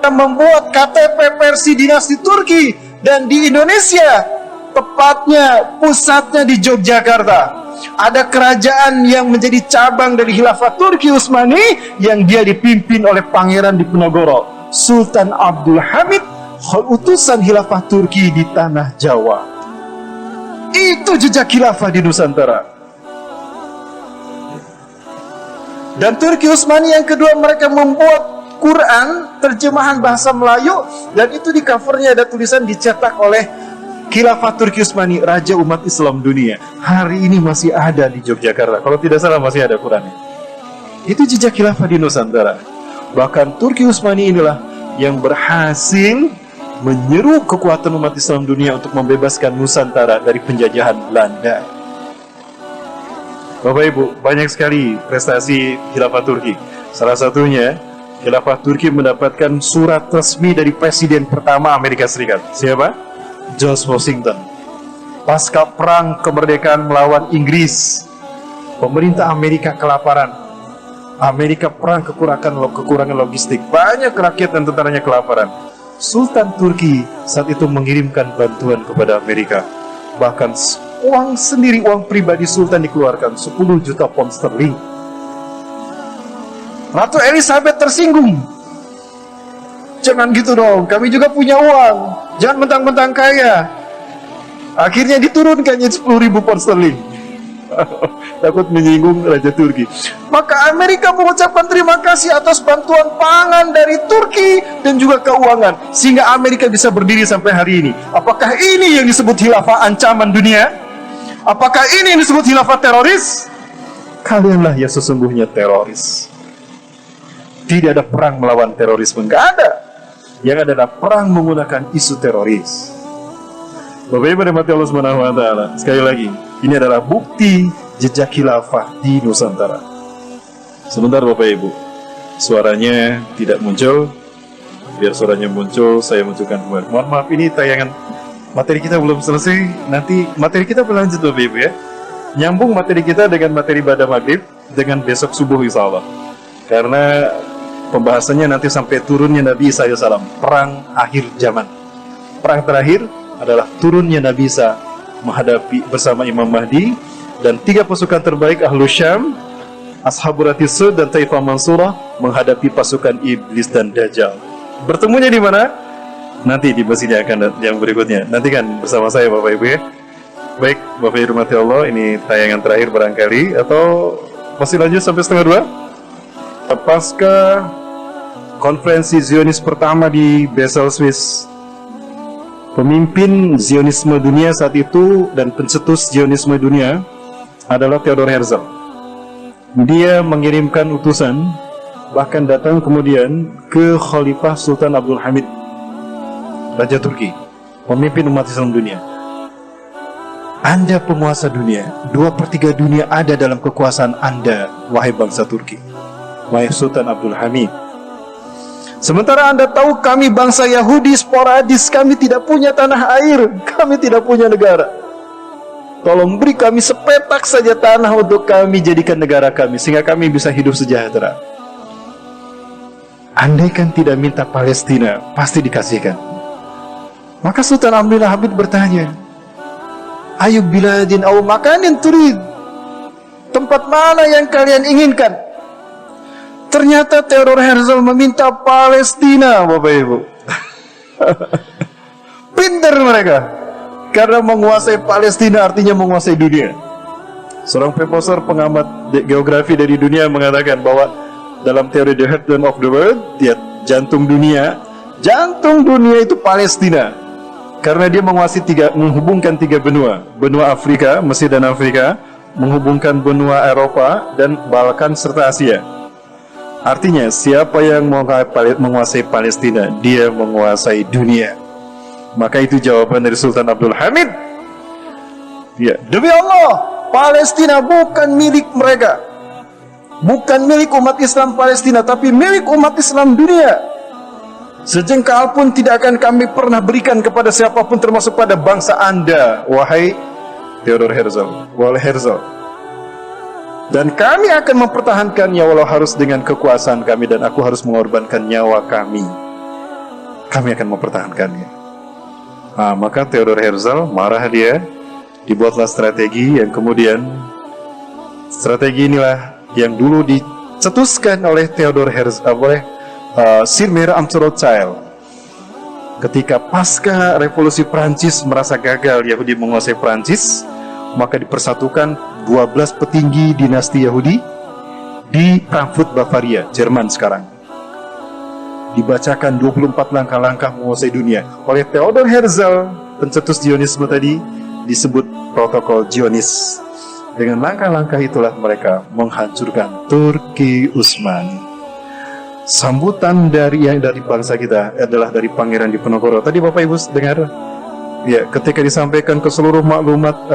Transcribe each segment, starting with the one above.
mereka membuat KTP versi dinasti Turki. Dan di Indonesia, tepatnya pusatnya di Yogyakarta, ada kerajaan yang menjadi cabang dari Khilafah Turki Utsmani yang dia dipimpin oleh Pangeran Diponegoro, Sultan Abdul Hamid, utusan Khilafah Turki di tanah Jawa. Itu jejak khilafah di Nusantara. Dan Turki Utsmani yang kedua, mereka membuat Quran terjemahan bahasa Melayu, dan itu di covernya ada tulisan dicetak oleh Khilafah Turki Utsmani, Raja Umat Islam Dunia. Hari ini masih ada di Yogyakarta. Kalau tidak salah masih ada Qurannya. Itu jejak khilafah di Nusantara. Bahkan Turki Utsmani inilah yang berhasil menyeru kekuatan umat Islam dunia untuk membebaskan Nusantara dari penjajahan Belanda. Bapak Ibu, banyak sekali prestasi khilafah Turki. Salah satunya, khilafah Turki mendapatkan surat resmi dari Presiden pertama Amerika Serikat. Siapa? George Washington. Pasca perang kemerdekaan melawan Inggris, pemerintah Amerika kelaparan. Amerika perang kekurangan logistik. Banyak rakyat dan tentaranya kelaparan. Sultan Turki saat itu mengirimkan bantuan kepada Amerika. Bahkan uang sendiri, uang pribadi Sultan dikeluarkan 10 juta pound sterling. Ratu Elizabeth tersinggung. Jangan gitu dong, kami juga punya uang. Jangan mentang-mentang kaya. Akhirnya diturunkan jadi 10.000 pound sterling. Takut menyinggung Raja Turki. Maka Amerika mengucapkan terima kasih atas bantuan pangan dari Turki dan juga keuangan, sehingga Amerika bisa berdiri sampai hari ini. Apakah ini yang disebut khilafah ancaman dunia? Apakah ini yang disebut khilafah teroris? Kalianlah yang sesungguhnya teroris. Tidak ada perang melawan terorisme, nggak ada. Yang ada adalah perang menggunakan isu teroris. Bapak Ibu rahmati Allah Subhanahu wa taala. Sekali lagi, ini adalah bukti jejak khilafah di Nusantara. Sebentar Bapak Ibu, suaranya tidak muncul. Biar suaranya muncul, saya munculkan kembali. Mohon maaf, ini tayangan materi kita belum selesai. Nanti materi kita berlanjut Bapak Ibu ya. Nyambung materi kita dengan materi pada maghrib dengan besok subuh insya Allah. Karena pembahasannya nanti sampai turunnya Nabi Isa AS, perang akhir zaman. Perang terakhir adalah turunnya Nabi Isa menghadapi bersama Imam Mahdi dan 3 pasukan terbaik Ahlus Syam, Ashabur Ratisud dan Taifah Mansurah menghadapi pasukan Iblis dan Dajjal. Bertemunya di mana? Nanti di masjid yang berikutnya. Nanti kan bersama saya Bapak Ibu ya. Baik Bapak Ibu rahmati Allah, ini tayangan terakhir barangkali atau masih lanjut sampai 1:30? Pasca konferensi Zionis pertama di Basel, Swiss, pemimpin Zionisme dunia saat itu dan pencetus Zionisme dunia adalah Theodor Herzl. Dia mengirimkan utusan, bahkan datang kemudian ke Khalifah Sultan Abdul Hamid, Raja Turki, pemimpin umat Islam dunia. Anda penguasa dunia, 2/3 dunia ada dalam kekuasaan Anda, wahai bangsa Turki, wahai Sultan Abdul Hamid. Sementara Anda tahu kami bangsa Yahudi sporadis, kami tidak punya tanah air, kami tidak punya negara. Tolong beri kami sepetak saja tanah untuk kami jadikan negara kami, sehingga kami bisa hidup sejahtera. Andai kan tidak minta Palestina, pasti dikasihkan. Maka Sultan Abdul Hamid bertanya, ayu biladin aw makanin turid, tempat mana yang kalian inginkan? Ternyata Theodor Herzl meminta Palestina, Bapak Ibu. Pinter mereka, karena menguasai Palestina artinya menguasai dunia. Seorang profesor pengamat geografi dari dunia mengatakan bahwa dalam teori the heartland of the world, jantung dunia itu Palestina, karena dia menghubungkan 3 benua, benua Afrika, Mesir dan Afrika, menghubungkan benua Eropa dan Balkan serta Asia. Artinya siapa yang menguasai Palestina, dia menguasai dunia. Maka itu jawaban dari Sultan Abdul Hamid. Ya, demi Allah, Palestina bukan milik mereka, bukan milik umat Islam Palestina, tapi milik umat Islam dunia. Sejengkal pun tidak akan kami pernah berikan kepada siapapun, termasuk pada bangsa Anda, wahai Theodor Herzl, wahai Herzl. Dan kami akan mempertahankannya walau harus dengan kekuasaan kami, dan aku harus mengorbankan nyawa kami. kami akan mempertahankannya. Maka Theodor Herzl marah dia, dibuatlah strategi yang kemudian strategi inilah yang dulu dicetuskan oleh Theodor Herzl, Sir Mayer Amschel Rothschild. Ketika pasca revolusi Prancis merasa gagal Yahudi menguasai Prancis, maka dipersatukan 12 petinggi dinasti Yahudi di Frankfurt, Bavaria, Jerman sekarang. Dibacakan 24 langkah-langkah menguasai dunia oleh Theodor Herzl, pencetus Zionisme tadi, disebut protokol Zionis. Dengan langkah-langkah itulah mereka menghancurkan Turki Utsmani. Sambutan dari bangsa kita adalah dari Pangeran Diponegoro. Tadi Bapak Ibu dengar? Ya, ketika disampaikan ke seluruh maklumat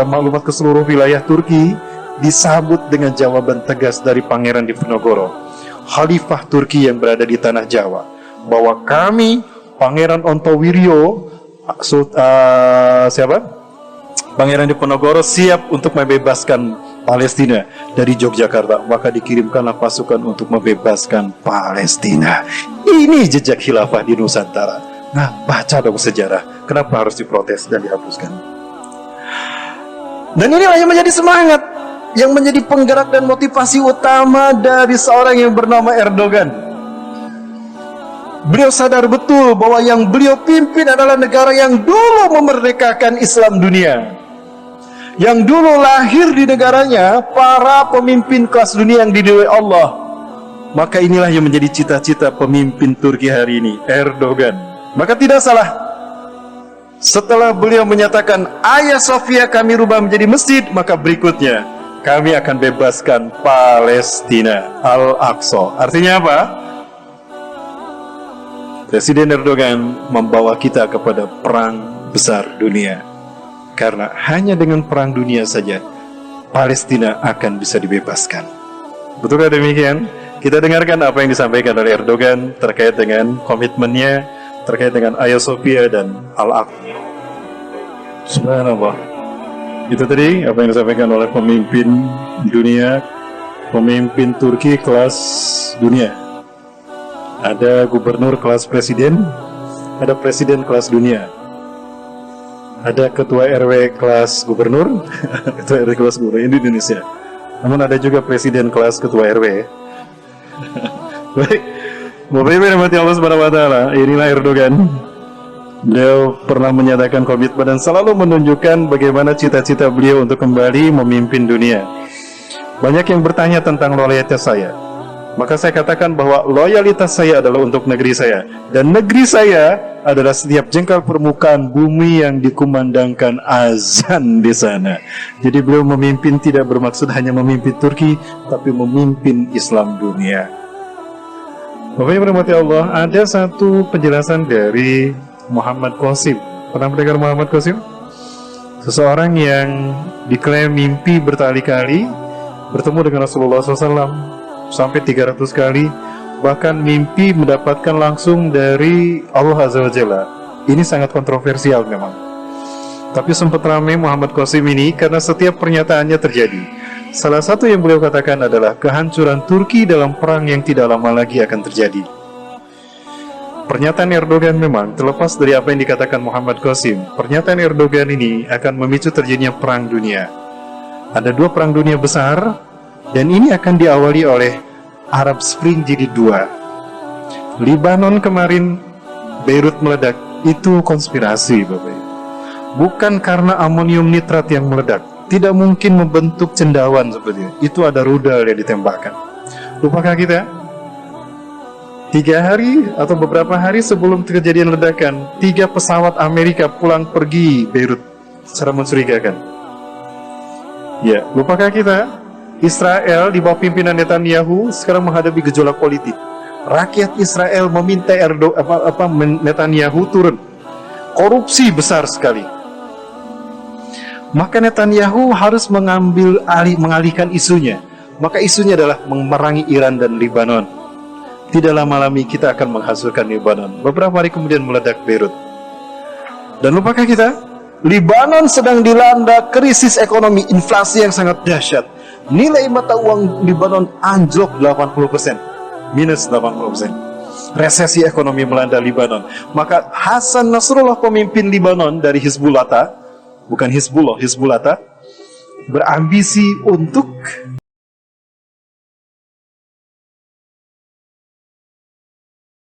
ke seluruh wilayah Turki, disambut dengan jawaban tegas dari Pangeran Diponegoro, Khalifah Turki yang berada di tanah Jawa, bahwa kami, Pangeran Ontowiryo, Pangeran Diponegoro siap untuk membebaskan Palestina dari Yogyakarta. Maka dikirimkanlah pasukan untuk membebaskan Palestina. Ini jejak khilafah di Nusantara. Nah, baca dong sejarah. Kenapa harus diprotes dan dihapuskan? Dan inilah yang menjadi semangat, yang menjadi penggerak dan motivasi utama dari seorang yang bernama Erdogan. Beliau sadar betul bahwa yang beliau pimpin adalah negara yang dulu memerdekakan Islam dunia, yang dulu lahir di negaranya para pemimpin kelas dunia yang diridhoi Allah. Maka inilah yang menjadi cita-cita pemimpin Turki hari ini, Erdogan. Maka tidak salah setelah beliau menyatakan Hagia Sophia kami rubah menjadi masjid, maka berikutnya kami akan bebaskan Palestina, Al-Aqsa. Artinya apa? Presiden Erdogan membawa kita kepada perang besar dunia. Karena hanya dengan perang dunia saja Palestina akan bisa dibebaskan. Betulkah demikian? Kita dengarkan apa yang disampaikan oleh Erdogan terkait dengan komitmennya, terkait dengan Hagia Sophia dan Al-Aqsa. Subhanallah. Itu tadi apa yang disampaikan oleh pemimpin dunia, pemimpin Turki kelas dunia. Ada gubernur kelas presiden, ada presiden kelas dunia, ada ketua RW kelas gubernur, ketua RW kelas gubernur di Indonesia. Namun ada juga presiden kelas ketua RW. Baik, Bapak Ibu yang dirahmati Allah Subhanahu wa taala, inilah Erdogan. Beliau pernah menyatakan komitmen dan selalu menunjukkan bagaimana cita-cita beliau untuk kembali memimpin dunia. Banyak yang bertanya tentang loyalitas saya. Maka saya katakan bahwa loyalitas saya adalah untuk negeri saya. Dan negeri saya adalah setiap jengkal permukaan bumi yang dikumandangkan azan di sana. Jadi beliau memimpin tidak bermaksud hanya memimpin Turki, tapi memimpin Islam dunia. Bapak Ibu rahmati Allah, ada satu penjelasan dari Muhammad Qasim. Pernah mendengar Muhammad Qasim? Seseorang yang diklaim mimpi berkali-kali bertemu dengan Rasulullah SAW sampai 300 kali, bahkan mimpi mendapatkan langsung dari Allah Azza wa Jalla. Ini sangat kontroversial memang, tapi sempat ramai Muhammad Qasim ini karena setiap pernyataannya terjadi. Salah satu yang beliau katakan adalah kehancuran Turki dalam perang yang tidak lama lagi akan terjadi. Pernyataan Erdogan memang terlepas dari apa yang dikatakan Muhammad Qasim, pernyataan Erdogan ini akan memicu terjadinya perang dunia. Ada 2 perang dunia besar, dan ini akan diawali oleh Arab Spring jilid 2. Libanon kemarin, Beirut meledak, itu konspirasi Bapak. Bukan karena amonium nitrat yang meledak. Tidak mungkin membentuk cendawan seperti itu. Itu ada rudal yang ditembakkan. Lupakah kita? 3 hari atau beberapa hari sebelum kejadian ledakan, 3 pesawat Amerika pulang pergi Beirut secara mencurigakan. Ya, lupakah kita? Israel di bawah pimpinan Netanyahu sekarang menghadapi gejolak politik. Rakyat Israel meminta Netanyahu turun. Korupsi besar sekali. Maka Netanyahu harus mengalihkan isunya. Maka isunya adalah memerangi Iran dan Libanon. Tidak lama lagi kita akan menghancurkan Libanon. Beberapa hari kemudian meledak Beirut. Dan lupakah kita? Libanon sedang dilanda krisis ekonomi, inflasi yang sangat dahsyat. Nilai mata uang Libanon anjlok 80%, minus 80%. resesi ekonomi melanda Libanon. Maka Hasan Nasrullah, pemimpin Libanon dari Hizbullah, bukan Hizbullah, Hizbullah, berambisi untuk